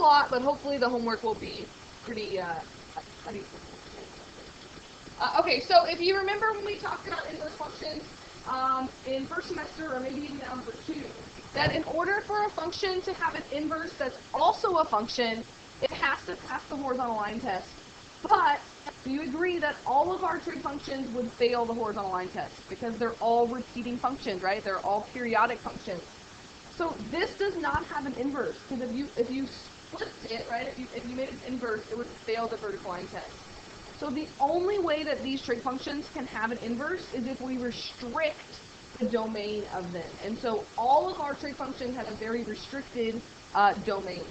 lot, but hopefully the homework will be pretty. Okay, so if you remember when we talked about inverse functions in first semester, or maybe even algebra 2, that in order for a function to have an inverse that's also a function, it has to pass the horizontal line test. But do you agree that all of our trig functions would fail the horizontal line test because they're all repeating functions, right? They're all periodic functions. So this does not have an inverse, because if you split it, right, if you made it inverse, it would fail the vertical line test. So the only way that these trig functions can have an inverse is if we restrict the domain of them. And so all of our trig functions have a very restricted domain.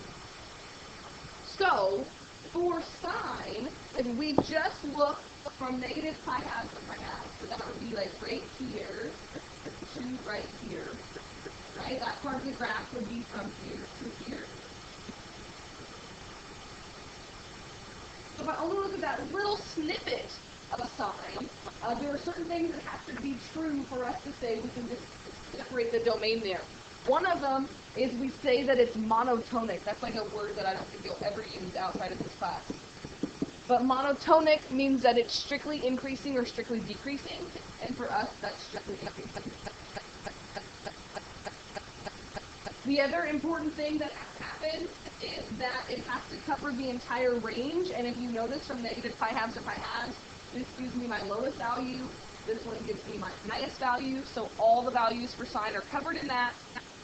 So for sine, if we just look from negative pi halves to pi halves, so that would be like right here to right here, right? That part of the graph would be from here to here. So if I only look at that little snippet of a sine, there are certain things that have to be true for us to say we can just separate the domain there. One of them is we say that it's monotonic. That's like a word that I don't think you'll ever use outside of this class. But monotonic means that it's strictly increasing or strictly decreasing, and for us, that's strictly increasing. The other important thing that happens is that it has to cover the entire range, and if you notice from negative pi halves to pi halves, this gives me my lowest value, this one gives me my highest value, so all the values for sine are covered in that.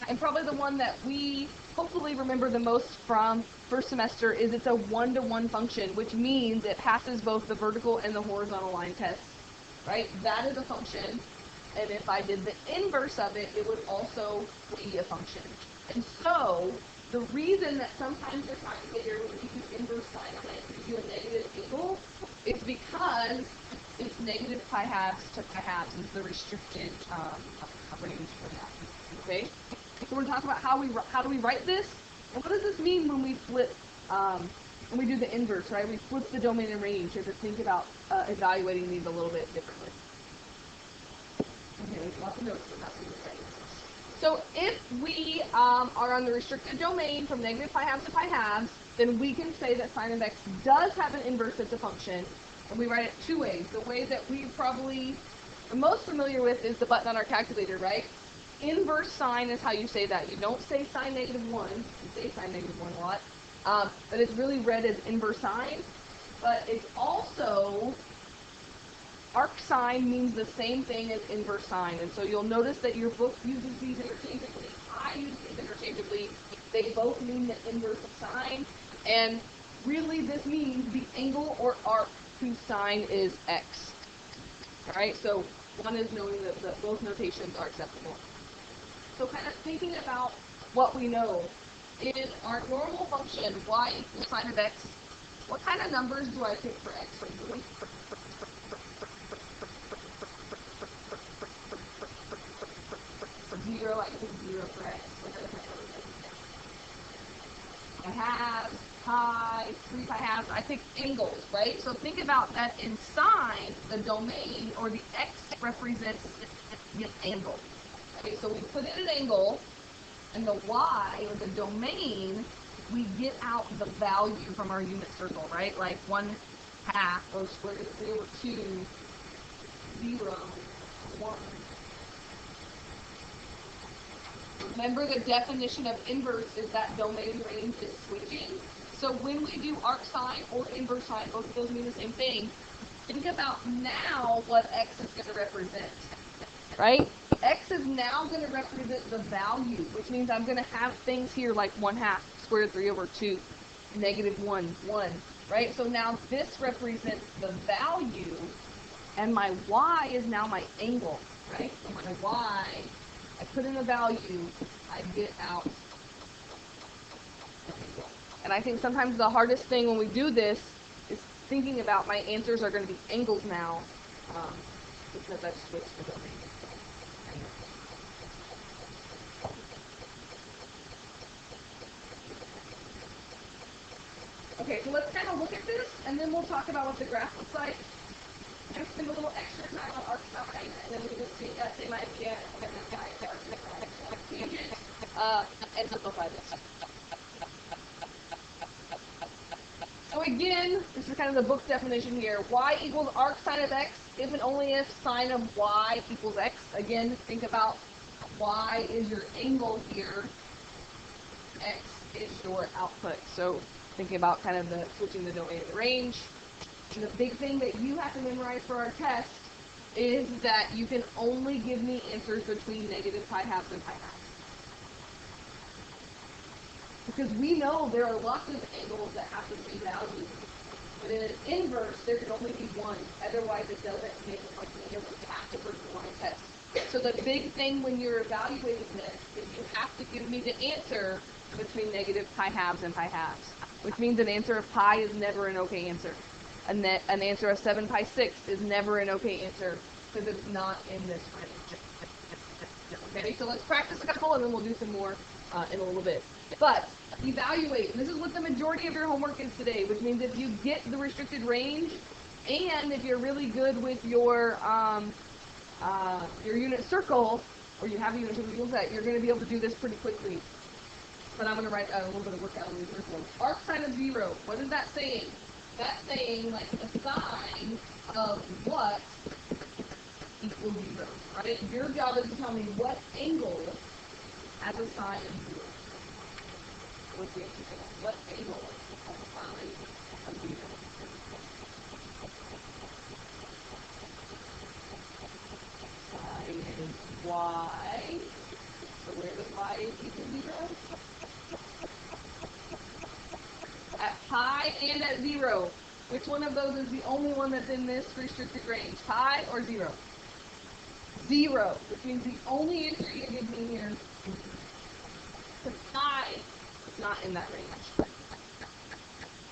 And probably the one that we hopefully remember the most from first semester is it's a one-to-one function, which means it passes both the vertical and the horizontal line tests, right? That is a function, and if I did the inverse of it, it would also be a function. And so the reason that sometimes your calculator would give you inverse sine and give you a negative angle is because it's negative pi halves to pi halves is the restricted range for that. Okay, so we're going to talk about how do we write this, and what does this mean when we flip when we do the inverse, right? We flip the domain and range. You have to think about evaluating these a little bit differently. Okay, lots of notes, but that's what we're saying. So if we are on the restricted domain from negative pi halves to pi halves, then we can say that sine of x does have an inverse that's a function, and we write it two ways. The way that we probably are most familiar with is the button on our calculator, right? Inverse sine is how you say that. You don't say sine negative 1. You say sine negative 1 a lot. But it's really read as inverse sine. But it's also, arc sine means the same thing as inverse sine. And so you'll notice that your book uses these interchangeably. I use these interchangeably. They both mean the inverse of sine. And really this means the angle or arc whose sine is x. Alright, so one is knowing that both notations are acceptable. So kind of thinking about what we know. In our normal function, y equals sine of x, what kind of numbers do I pick for x? 0, I pick 0 for x. I have pi, 3 pi halves, I pick angles, right? So think about that in sine, the domain, or the x represents the angle. Okay, so we put in an angle, and the y, or the domain, we get out the value from our unit circle, right? Like 1/2, or square root of 3 over 2, 0, 1. Remember, the definition of inverse is that domain range is switching. So when we do arc sine or inverse sine, both of those mean the same thing. Think about now what x is going to represent, right? X is now going to represent the value, which means I'm going to have things here like 1/2, square root of 3 over 2, negative 1, 1, right? So now this represents the value, and my y is now my angle, right? So my y, I put in a value, I get out. And I think sometimes the hardest thing when we do this is thinking about my answers are going to be angles now, because I've switched the domain. Okay, so let's kind of look at this, and then we'll talk about what the graph looks like. And spend a little extra time on arc sine, and then we can just say my idea, and simplify this. again, this is kind of the book definition here. Y equals arc sine of x if and only if sine of y equals x. Again, think about y is your angle here. X is your output. So thinking about kind of the switching the domain of the range. And the big thing that you have to memorize for our test is that you can only give me answers between negative pi halves and pi halves. Because we know there are lots of angles that have the same value. But in an inverse, there can only be one. Otherwise, it doesn't make a function. It have to perform a test. So the big thing when you're evaluating this is you have to give me the answer between negative pi halves and pi halves. Which means an answer of pi is never an okay answer. An answer of 7 pi 6 is never an okay answer because it's not in this range. Okay, so let's practice a couple and then we'll do some more in a little bit. But evaluate. This is what the majority of your homework is today, which means if you get the restricted range and if you're really good with your unit circle, or you have a unit circle set, you're going to be able to do this pretty quickly. But I'm going to write a little bit of work out on the circle. Arc sine of 0. What is that saying? That's saying like the sine of what equals 0, right? Your job is to tell me what angle has a sine of 0. What's the answer to that? What angle has a sine of 0? Sine is y. So where does y equal 0? At pi and at 0. Which one of those is the only one that's in this restricted range? Pi or 0? 0, which means the only answer you give me here is pi is not in that range.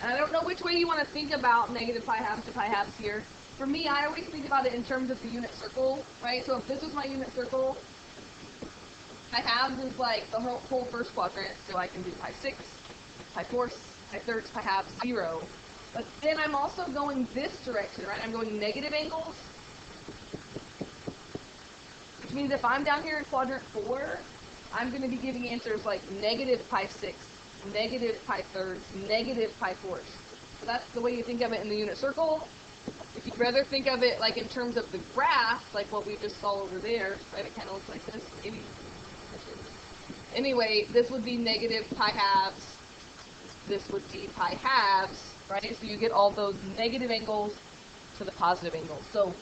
And I don't know which way you want to think about negative pi halves to pi halves here. For me, I always think about it in terms of the unit circle, right? So if this was my unit circle, pi halves is like the whole first quadrant, so I can do pi 6, pi 4ths, pi 3rds, pi halves, 0. But then I'm also going this direction, right? I'm going negative angles. Which means if I'm down here in quadrant 4, I'm going to be giving answers like negative pi 6, negative pi 3rds, negative pi 4ths. So that's the way you think of it in the unit circle. If you'd rather think of it like in terms of the graph, like what we just saw over there, right? It kind of looks like this, maybe. Anyway, this would be negative pi halves. This would be pi halves, right? So you get all those negative angles to the positive angles. So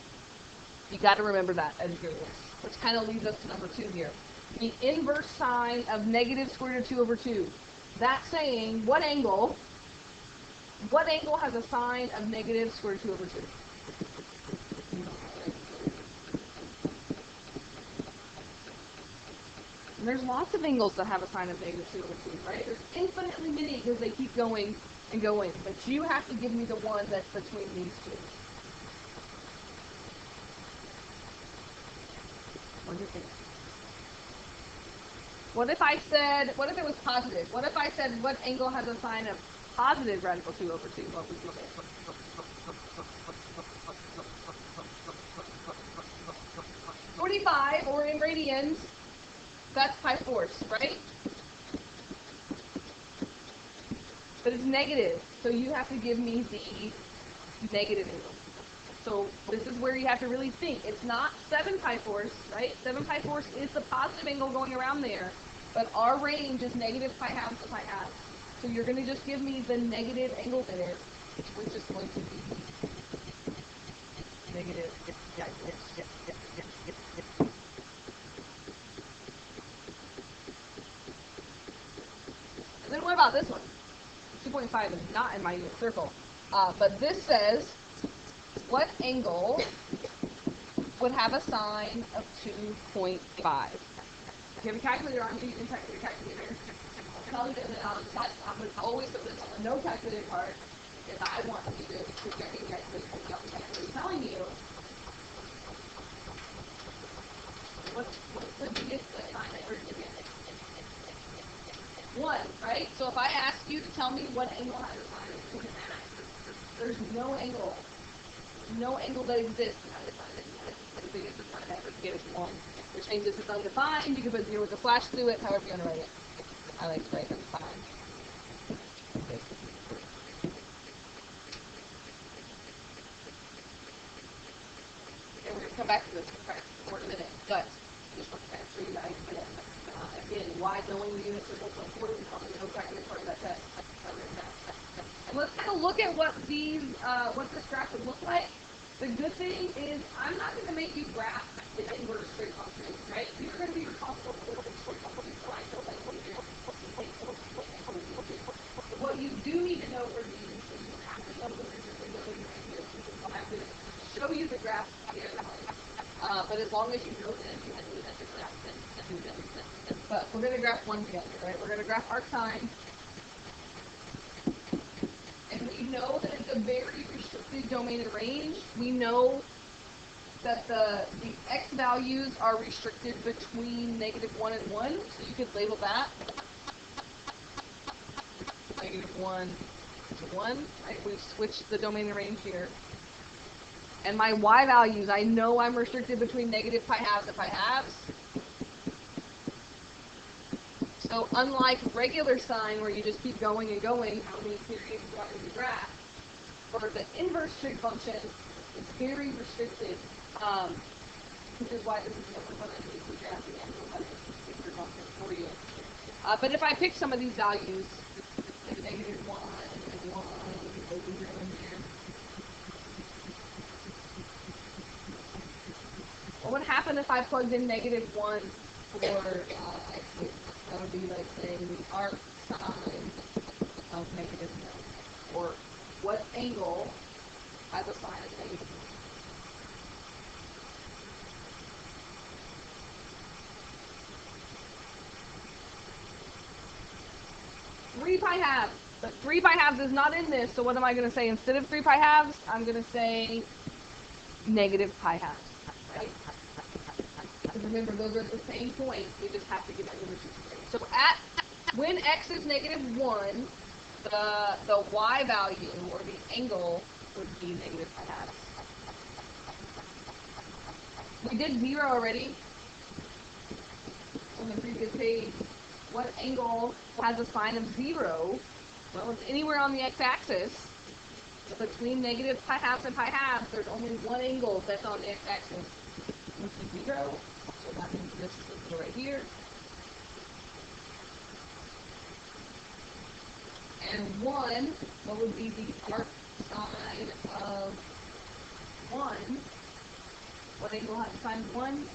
you got to remember that as you go this. Which kind of leads us to number 2 here. The inverse sine of negative square root of 2 over 2. That's saying what angle has a sine of negative square root of 2 over 2? And there's lots of angles that have a sine of negative 2 over 2, right? There's infinitely many because they keep going and going. But you have to give me the one that's between these two. What do you think? What if it was positive? What if I said what angle has a sine of positive radical 2 over 2? What would you say? 45, or in radians, that's pi 4ths, right? But it's negative, so you have to give me the negative angle. So this is where you have to really think. It's not 7 pi 4ths, right? 7 pi 4ths is the positive angle going around there, but our range is negative pi halves to pi halves. So you're going to just give me the negative angle there, which is going to be negative. And then what about this one? 2.5 is not in my unit circle, but this says what angle would have a sine of 2.5? If you have a calculator on, you can type your calculator. Tell me that I'm going to always put this on the no calculator part if I want to do projecting calculator. I'm telling you what's the biggest sine I heard you get? 1, right? So if I ask you to tell me what angle has a sine of 2.5, there's no angle. No angle that exists as big as the sine I ever get is 1. Which means this is undefined. You can put 0 with a slash through it, however you want to write it. I like to write undefined. Okay. back to this for a minute, but just want to kind of show you guys again why knowing the unit circle is so important. No second part of that test. And let's take a look at what these what this graph would look like. The good thing is I'm not going to make you graph the inverse straight function, right? You're going to be responsible for the straight function. What you do need to know for these is you have to know the I'll have to show you the graph here. But as long as you know this, you can do that. But we're going to graph one together, right? We're going to graph arc sine. And we know that it's a very restricted domain of range. We know that the x values are restricted between -1 and 1, so you could label that -1 to 1, right? We've switched the domain of range here. And my y values, I know I'm restricted between negative pi halves and pi halves. So unlike regular sine, where you just keep going and going, how many periods you want to graph, for the inverse trig function, it's very restricted, which is why this is so fun to graph the inverse function for you. But if I pick some of these values, -1 and -1, what would happen if I plugged in -1 for x? That would be like saying the arc sine of -1. Or what angle has a sine of -1? 3 pi halves. But 3 pi halves is not in this, so what am I going to say? Instead of 3 pi halves, I'm going to say negative pi halves. Right? Because remember, those are at the same point. We just have to get it over 2. So when x is -1, the y value, or the angle, would be negative pi halves. We did 0 already on the previous page. What angle has a sine of 0? Well, it's anywhere on the x-axis. So between negative pi halves and pi halves, there's only one angle that's on the x-axis, which is 0. So that means this is right here. And 1, what would be the arc sine of 1? What angle has sine of 1?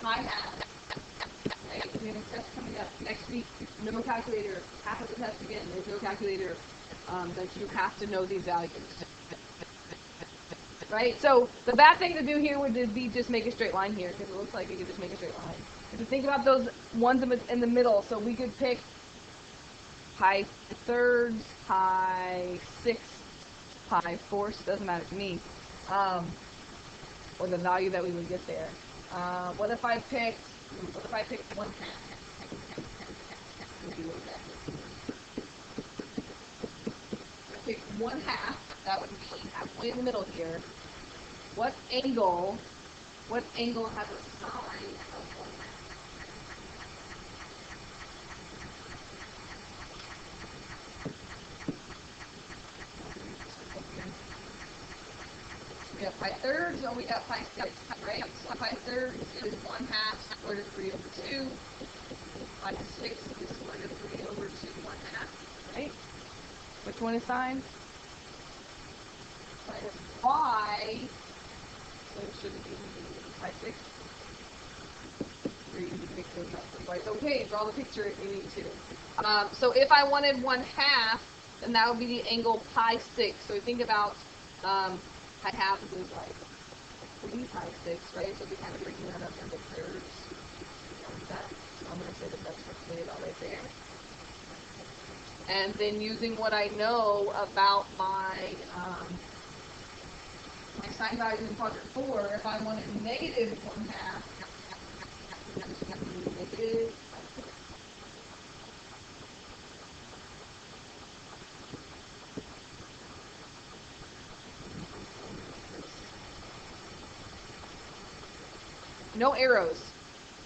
Pi halves. Right? We have a test coming up next week. No calculator. Half of the test again. There's no calculator that you have to know these values. Right? So the bad thing to do here would be just make a straight line here, because it looks like you could just make a straight line. If you think about those ones in the middle, so we could pick pi thirds, pi sixths, pi fourths, doesn't matter to me, or the value that we would get there. What if I picked 1/2? I picked 1/2, that would be halfway in the middle here. What angle has a sine of 1/2? We have pi thirds, and we got pi sixths, right? So pi thirds is 1/2 square root of 3 over 2. Pi sixths is square root of 3 over 2 1/2, right? Which one is sine? Sine is y, so it should be pi sixths. Right? Okay, draw the picture if you need to. So if I wanted 1/2, then that would be the angle pi 6. So we think about pi half is like 3 pi 6, right? So we kind of breaking that up into thirds. So I'm going to say that that's roughly about right there. And then using what I know about my sine values in quadrant 4, if I wanted negative 1/2, negative. No arrows.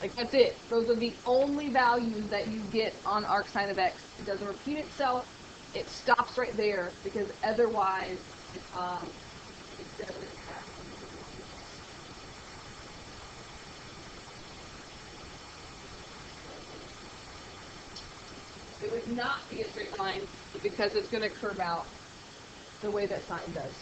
Like, that's it. Those are the only values that you get on arc sine of x. It doesn't repeat itself. It stops right there, because otherwise it doesn't have It would not be a straight line because it's going to curve out the way that sine does.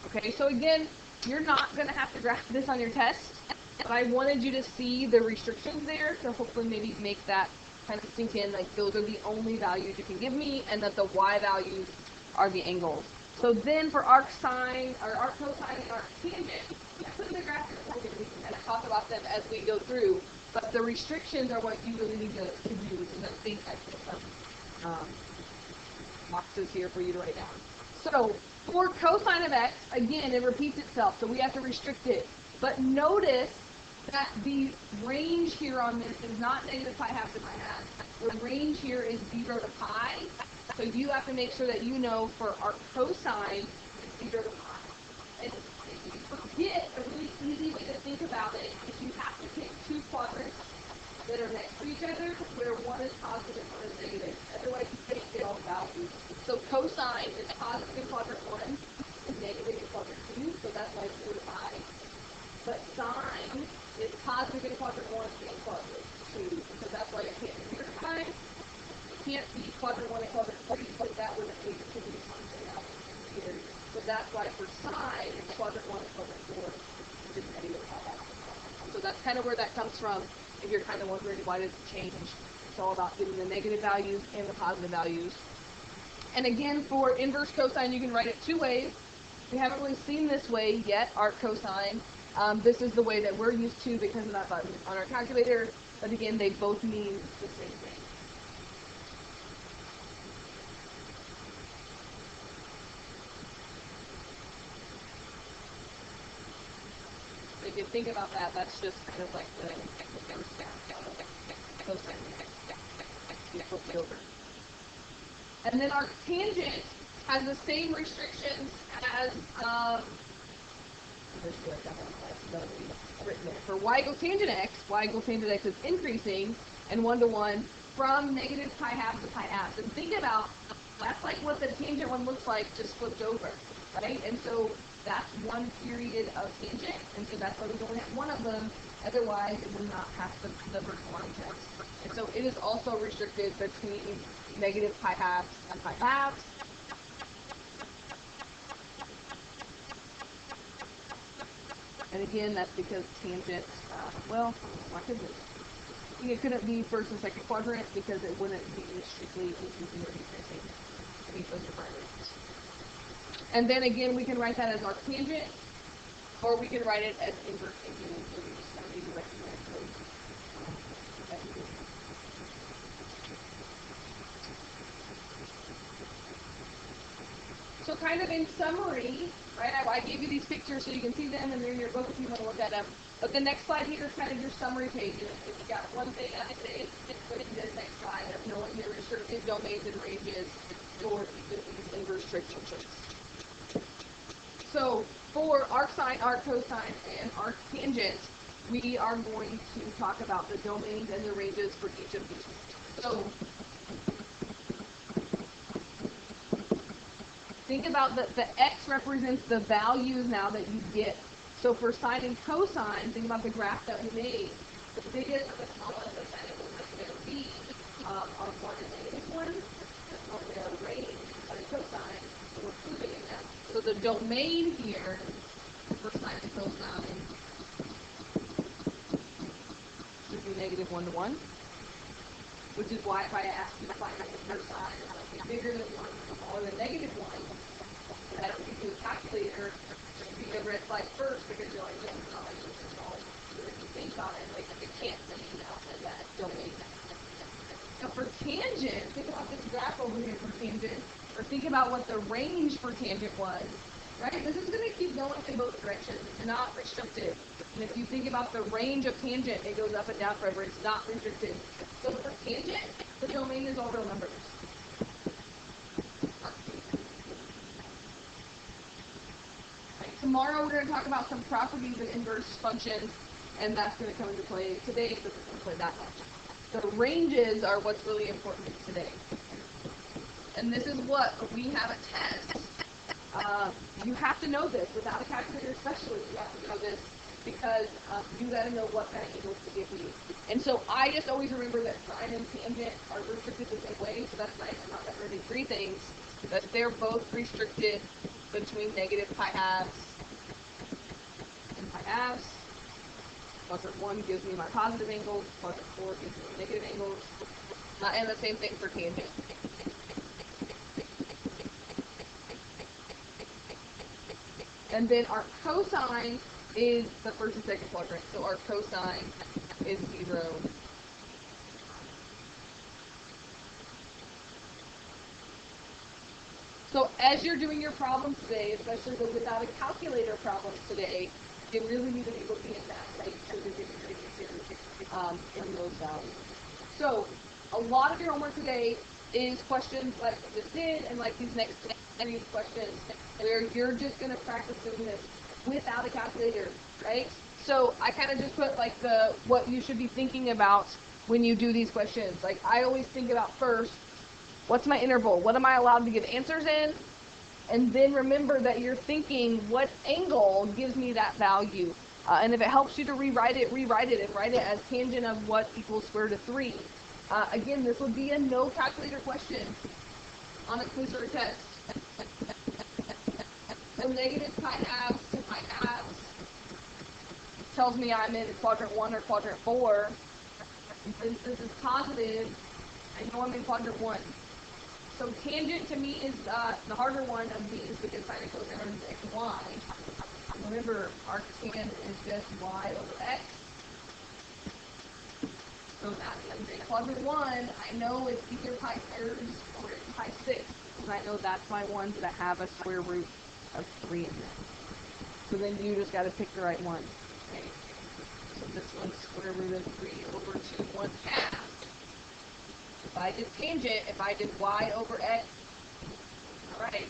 Okay, so again, you're not going to have to graph this on your test, but I wanted you to see the restrictions there to hopefully maybe make that kind of sink in, like those are the only values you can give me, and that the y values are the angles. So then for arc sine, or arc cosine and arc tangent, I put in the graph here, we can kind of talk about them as we go through, but the restrictions are what you really need to do. So I think I put some boxes here for you to write down. So for cosine of x, again, it repeats itself, so we have to restrict it. But notice that the range here on this is not negative pi half to pi half. The range here is 0 to pi. So you have to make sure that you know for our cosine, it's 0 to pi. And if you forget, a really easy way to think about it is you have to pick two quadrants that are next to each other where one is positive and one is negative. Otherwise, you can't get all the values. So cosine is positive in quadrant 1 and negative in quadrant 2, so that's why it's 0 to pi. But sine is positive in quadrant 1 and quadrant 2, so that's why it can't be 0 to pi. It can't be quadrant 1 and quadrant 3, but that would make it to be something else here. So that's why for sine, it's quadrant 1 and quadrant 4, which is negative pi. So that's kind of where that comes from. If you're kind of wondering why does it change, it's all about getting the negative values and the positive values. And again, for inverse cosine, you can write it two ways. We haven't really seen this way yet, arc cosine. This is the way that we're used to because of that button on our calculator. But again, they both mean the same thing. If you think about that, that's just kind of like the cosine. Over. And then our tangent has the same restrictions as for y equals tangent x. Y equals tangent x is increasing and 1 to 1 from negative pi half to pi half. And think about that's like what the tangent one looks like just flipped over, right? And so that's one period of tangent, and so that's why we only have one of them. Otherwise, it would not pass the first line test. And so it is also restricted between negative pi halves and pi halves. And again, that's because tangent, well, why could it? I think it couldn't be first and second quadrant because it wouldn't be strictly increasing or decreasing. I think those are primary. And then again, we can write that as arctangent, or we can write it as inverse tangent. So we just kind of need to recognize those. So kind of in summary, right, I gave you these pictures so you can see them and they're in your book if you want to look at them. But the next slide here is kind of your summary page. And if you got one thing I say, it's put in this next slide of knowing your restrictive domains and ranges for these inverse relationships. So for arcsine, arccosine, and arctangent, we are going to talk about the domains and the ranges for each of these. So think about that the x represents the values now that you get. So for sine and cosine, think about the graph that we made. The biggest or the smallest of sine and cosine is going to be on one and negative one. That's normally our range of the cosine. So we're proving it now. So the domain here for sine and cosine should be negative 1 to 1. Which is why if I ask you to find out the cosine is something bigger than 1 or smaller than negative 1, that if you do a calculator, it should be a red flag first because you're like, this is not like this is small. If you think about it, like it can't be out in that domain. Now for tangent, think about this graph over here for tangent, or think about what the range for tangent was. Right? This is going to keep going in both directions. It's not restricted. And if you think about the range of tangent, it goes up and down forever. It's not restricted. So for tangent, the domain is all real numbers. Right. Tomorrow we're going to talk about some properties of inverse functions, and that's going to come into play. Today it doesn't come into play that much. The ranges are what's really important today. And this is what we have a test. You have to know this. Without a calculator especially, you have to know this because you got to know what kind of angles to give you. And so I just always remember that sine and tangent are restricted the same way, so that's nice. I'm not learning three things, that they're both restricted between negative pi halves and pi halves. Quadrant 1 gives me my positive angles, quadrant 4 gives me negative angles, and the same thing for tangent. And then our cosine is the first and second quadrant, so our cosine is 0. So as you're doing your problems today, especially the without a calculator problems today, you really need to be looking at that, right? So you're getting your answers in those values. So a lot of your homework today is questions like we just did, and like these next 3 questions, where you're just going to practice doing this without a calculator, right? So I kind of just put like what you should be thinking about when you do these questions. Like I always think about first, what's my interval? What am I allowed to give answers in? And then remember that you're thinking, what angle gives me that value? And if it helps you to rewrite it and write it as tangent of what equals square root of 3. Again, this would be a no calculator question on a quiz or a test. So negative pi halves to pi halves tells me I'm in quadrant 1 or quadrant 4. And since this is positive, I know I'm in quadrant 1. So tangent to me is the harder one of these because sine and cosine are x and y. Remember, arctan is just y over x. So that means in quadrant 1, I know it's either pi thirds or it's pi sixths, because I know that's my ones that have a square root of 3 in them. So then you just got to pick the right one. Okay. So this one's square root of 3 over 2 1/2. If I did tangent, if I did y over x, all right.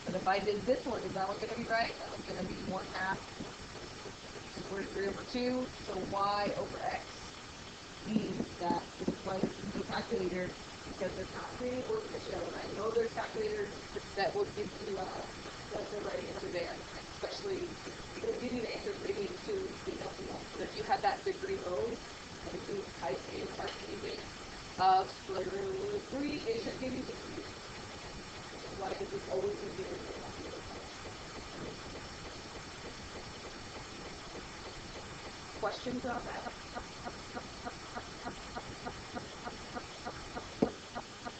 But if I did this one, is that one going to be right? That one's going to be 1/2 square root 3 over 2. So y over x means that this is why this is a calculator, because there's not really work to show. And I know there's calculators that will give you the right answer there, especially it'll give you the answer for maybe 2 decimal. But if you have that degree mode, and if you type in arctan of square root of 3, it should give you 60. That's why this is always easier to do. Questions about that?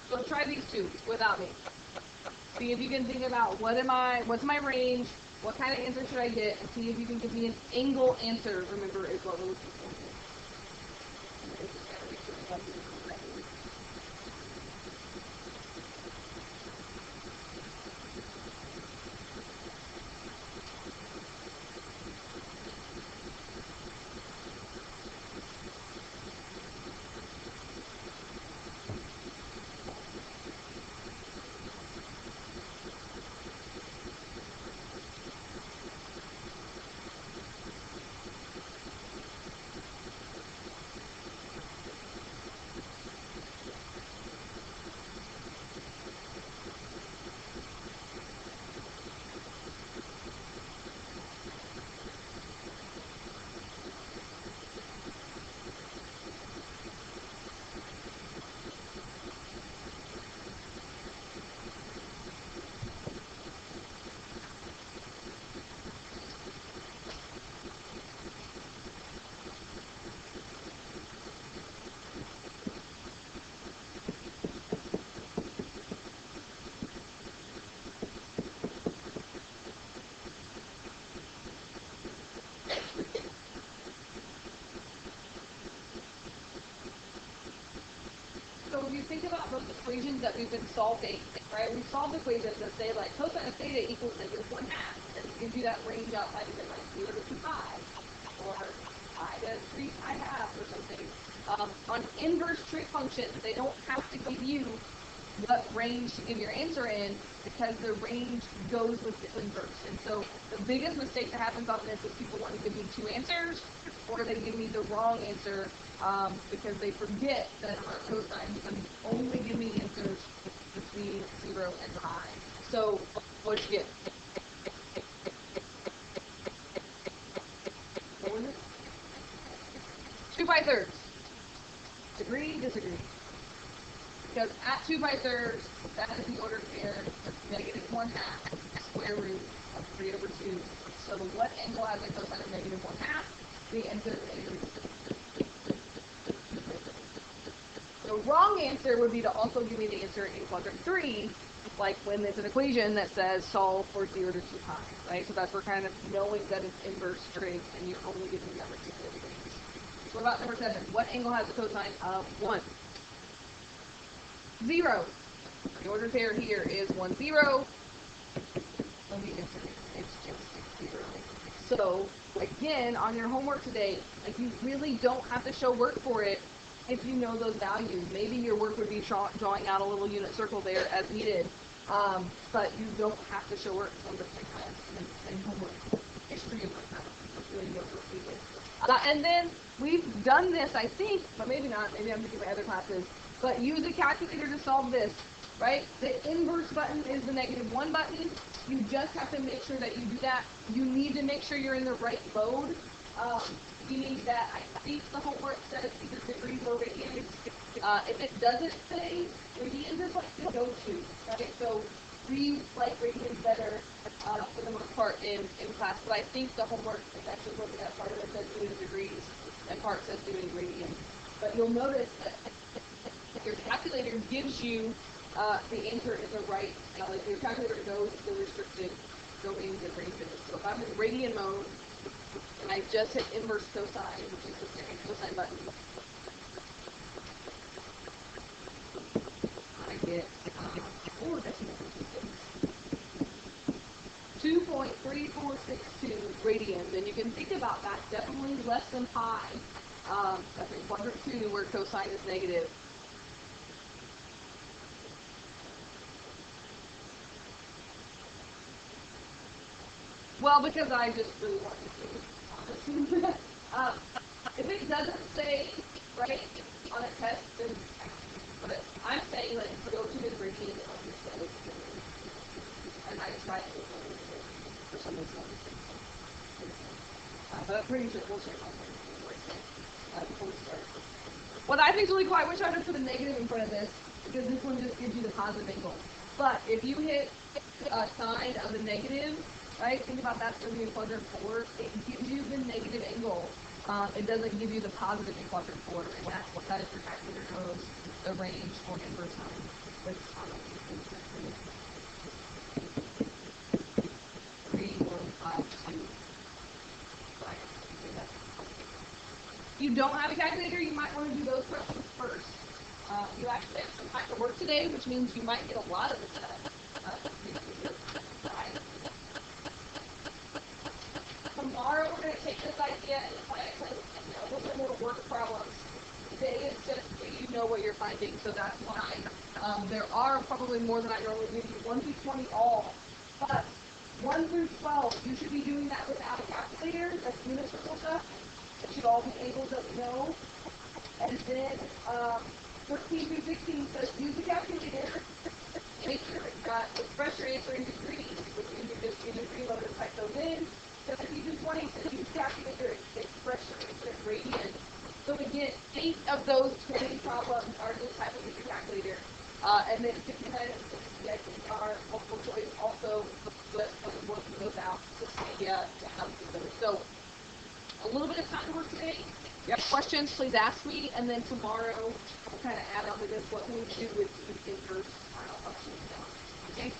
So try these 2 without me. See if you can think about what's my range, what kind of answer should I get, and see if you can give me an angle answer. Remember, is what we're looking for. So if you think about those equations that we've been solving, right? We've solved equations that say like cosine of theta equals negative 1/2, and it gives you that range outside of it, like 0 to 2 pi, or pi to 3 pi half, or something. On inverse trig functions, they don't have to give you what range to give your answer in, because the range goes with the inverse. And so the biggest mistake that happens on this is people want to give me 2 answers, or they give me the wrong answer because they forget that our cosine can only give me answers between 0 and pi. So what'd you get? 4 because at 2 by thirds, that is the ordered pair, negative 1/2 square root of 3 over 2. So what angle has a cosine of negative 1/2? The answer is negative 2. The wrong answer would be to also give me the answer in quadrant 3, like when there's an equation that says solve for 0 to 2 pi, right? So that's where kind of knowing that it's inverse trig and you're only getting the particular range. What about number 7? What angle has a cosine of 1? 0. The ordered pair here is 1, 0. Let me answer it. It's just 0. So, again, on your homework today, like you really don't have to show work for it if you know those values. Maybe your work would be drawing out a little unit circle there as needed, but you don't have to show work on the class and homework. History of really good for people. And then we've done this, I think, but maybe not. Maybe I'm thinking my other classes. But use a calculator to solve this, right? The inverse button is the -1 button. You just have to make sure that you do that. You need to make sure you're in the right mode. Meaning that I think the homework says either degrees or radians. If it doesn't say radians, is like the go-to, right? So we like radians better for the most part in class. But I think the homework is actually looking at part of it says doing degrees and part says doing radians. But you'll notice that your calculator gives you the answer in the right, like your calculator knows the restricted domains and ranges. So if I'm in radian mode, and I just hit inverse cosine, which is the second cosine button, I get 2.3462 radians, and you can think about that, definitely less than pi. That's in quadrant 2 where cosine is negative. Well, because I just really wanted to. If it doesn't say, right, on a test, then but I'm saying, like, go to the radian and I try it for some reason. But I'm pretty sure we'll check before we start. What I think is really cool, I wish I would have put a negative in front of this, because this one just gives you the positive angle. But if you hit a sign of the negative, right, think about that's going to be in quadrant 4, it gives you the negative angle. It doesn't give you the positive in quadrant 4, and that's what that is your calculator knows the range for inverse sine. 3, 1, 5, 2. If you don't have a calculator, you might want to do those questions first. You actually have some time to work today, which means you might get a lot of the Tomorrow we're going to take this idea and apply it to a little bit more work problems. Today is just so you know what you're finding, so that's why there are probably more than I normally give you, 1 through 20 all. But 1 through 12, you should be doing that without a calculator. That's unit circle stuff. It should all be able to know. And then 13 through 16 says use the calculator. Make sure express your answer in degrees, which you can just in degree mode and type those in. 17 through 20 says use calculator, express your answer in radians. So again, 8 of those 20 problems are this type of your calculator. And then 59 and 60, I think, are multiple choice also, but I'm working those out to see how to do those. So a little bit of time to work today. If you have questions, please ask me, and then tomorrow we'll kind of add on to this what can we do with inverse functions. Okay?